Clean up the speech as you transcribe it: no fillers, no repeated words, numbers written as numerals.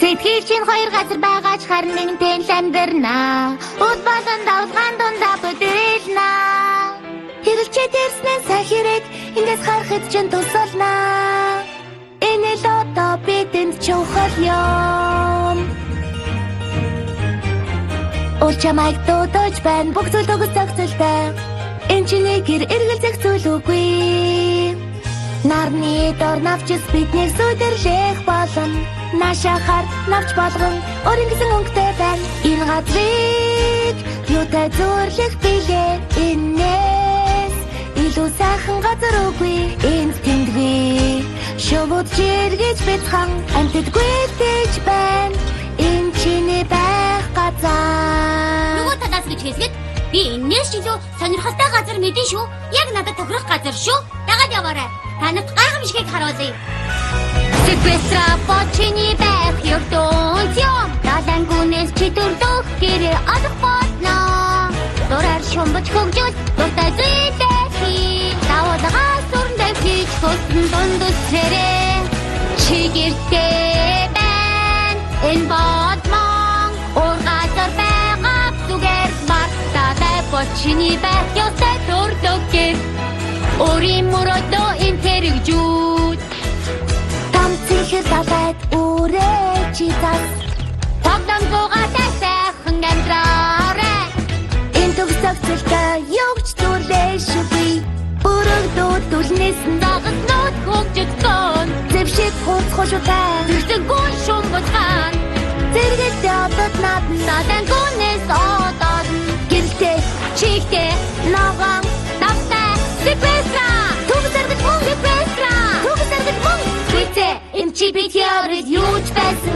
Сэтгэл чинь хоёр газар байгаач харин нэгэнтэй л амьдрнаа. Уд болон давлгаан дундаа бүдэрэлнэ. Хэрэлчээд ирснээр сахирэг ингээс харахад чинь тусалнаа. Энэ л одоо бидэнд чухал юм. Уул чамайг дуудаж байна бүх зүйл төгс зохицолтой. Энд чиний гэр эргэлзэх зүйл үгүй. Нарны дор навчс биднийг сүдэрлэх болно. Нашахаар навч болгон өөрийн гэсэн өнгөтэй байна. Энэ газрыг юутай зөөрлөх билээ. Энээс илүү сайхан газар үгүй. Энд тэндгүй шувууд жиргэж бяцхан амтдаггүй гэж байна. Энэ чиний байх газар. Нөгөө талаас гэж хэлгээд би энэс ч илүү сонирхолтой газар мэдэн шүү. Яг надад тохирох газар шүү. Дагаад яваарай. Танад гайхамшигыг харуулъя. Секвестра почини байх ёртон юм. Далайн гүнээс чи төрдөх гэрээ олох болно. Дураар шумбаж хөгжүүл дуртай зүйлээ хий. Давуулгаа сүрндээ хийж хөстөн дундусрээрээ. Чи гэртээ байна. Энэ бодмон ургазар байгаа зүгээр мартадай почини байх ёстой төрдөг гэр. Өөрийн мөрөдөө интервьюд Тамцихэр талайд үрээ чи тас Тогтон гугатай сайхан амьдраарай. Энэ төгсөх зүйлтэй явж түлээшгүй. Өргөдөө түлнэсэн дагнууд хөгжөдгөн. Зэвшиг хурц хошутай Зэрэггүй шумбацхан Зэрэгтэй одод надан гүнээс одод Гэрэлтэй чигтэй ногоон Навтай Секвестра Түгсэрдэж мөн Секвестра Түгсэрдэж мөн Гүйтэ энэ чи бит ярд юуч байсан